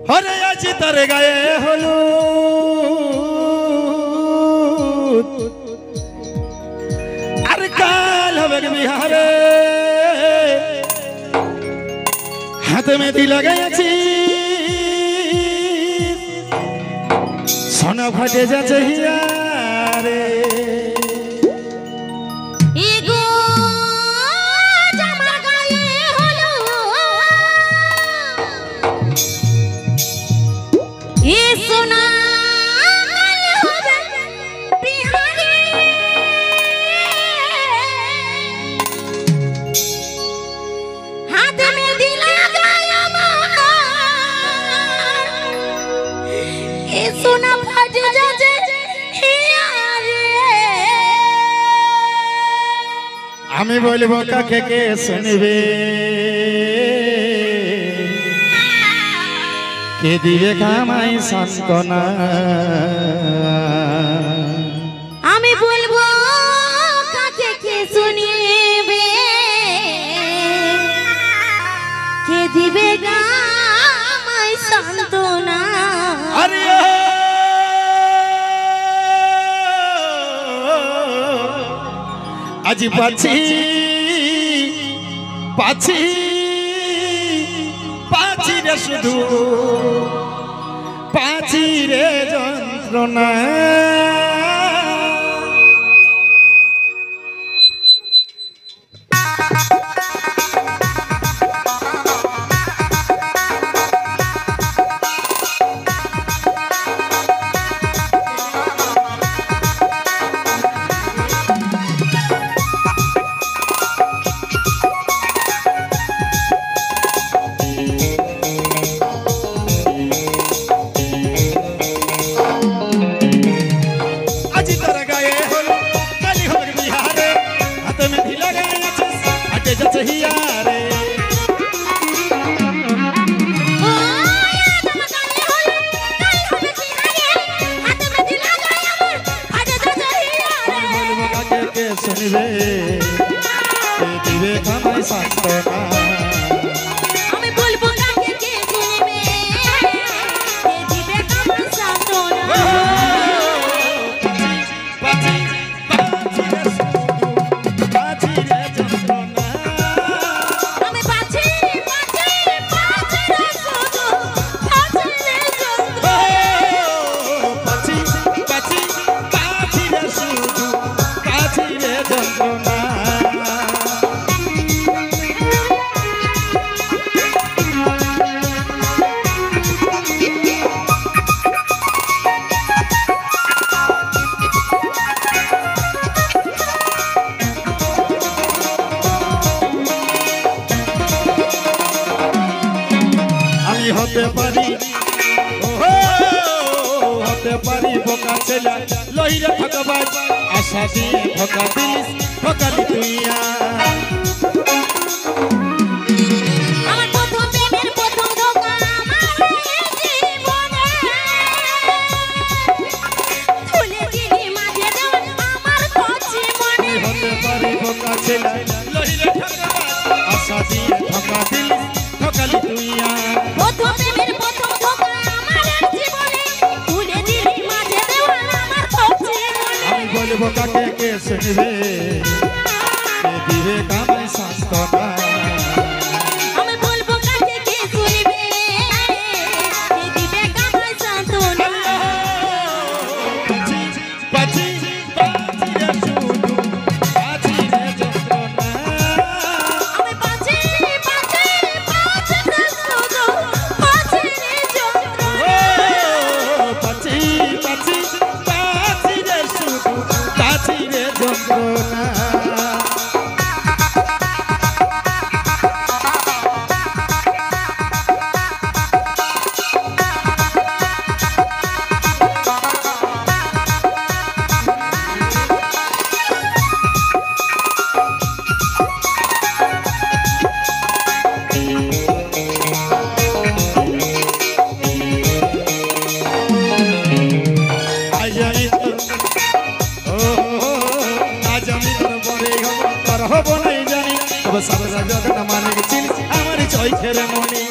হরে আজি তার গায়ে হলুদ আর কাল হবে বিহারে হাতে মেহেদি লাগাইছি সোনা ফাটে যাচ্ছে হিয়ারে আমি বলবো কাকে কে শুনবে কে দিবে কামাই সান্তনা আমি বলবো কাকে কে শুনবে কে দিবে কামাই সান্তনা আরে আজি পাছি পাছি পাছি রে শুধু পাছি রে যন্ত্রণা শুনবে দিবে কামাই সান্তনা আমি বলবো কাকে কে শুনবে কে দিবে কামাই সান্তনা পাছি পাছি রে শুধু পাছি রে যন্ত্রণা আমি পাছি পাছি পাছি রে শুধু পাছি রে যন্ত্রণা পাছি পাছি পাছি রে শুধু পাছি রে যন্ত্রণা আমি হতে পারি হতে পারি বোকা ছেলে লইরে ঠকবাজ আশা দিয়ে ঠকা দিলিস ঠকালি তুইয়া আমার প্রথম প্রেমের প্রথম ধোঁকা আমার জীবনে তুলে দিলি মাঝে দেওয়া আমার কচি মনে হতে পারি বোকা ছেলে লইরে ঠকবাজ আশা দিয়ে ঠকা দিলিস ঠকালি তুইয়া প্রথম প্রেমের প্রথম ধোঁকা আমার জীবনে তুলে দিলি মাঝে দেওয়া আমার কচি মনে আমি বলবো কাকে কে শুনবে কে দিবে কামাই সান্তনা আমি বলবো কাকে কে শুনবে কে দিবে কামাই সান্তনা পাছি পাছি পাছি রে শুধু পাছি রে যন্ত্রণা আমি পাছি পাছি পাছি রে শুধু পাছি রে যন্ত্রণা পাছি পাছি পাছি রে শুধু পাছি রে যন্ত্রণা সারা জগৎ মানে চিনি আমার চৈখের মনি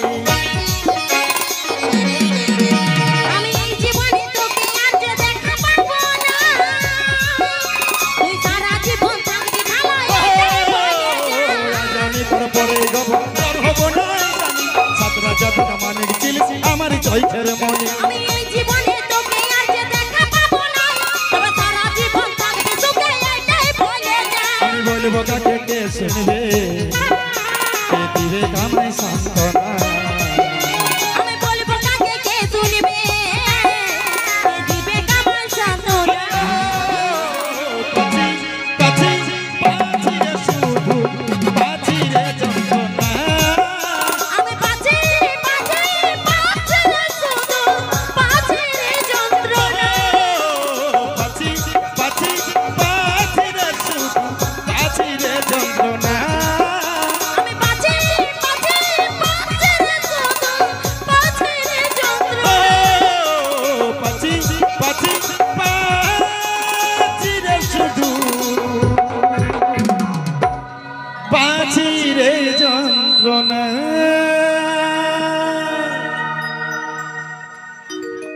চৈতের মনে আমি এই জীবনে তোকে আর যে দেখা পাবো না তবে সারা জীবন থাকবে সুখে এটাই বলে যা আমি বলবো কাকে কে শুনবে কে দিবে কামাই সান্ত্বনা আমি বলবো কাকে কে শুনবে কে দিবে কামাই সান্ত্বনা পাছি পাছি পাছি রে শুধু পাছি রে যন্ত্রণা আমি পাছি পাছি পাছি রে শুধু পাছি রে যন্ত্রণা পাছি পাছি পাছি রে শুধু পাছি রে যন্ত্রণা আমি পাছি পাছি পাছি রে শুধু পাছি রে যন্ত্রণা পাছি পাছি পাছি রে শুধু পাছি রে যন্ত্রণা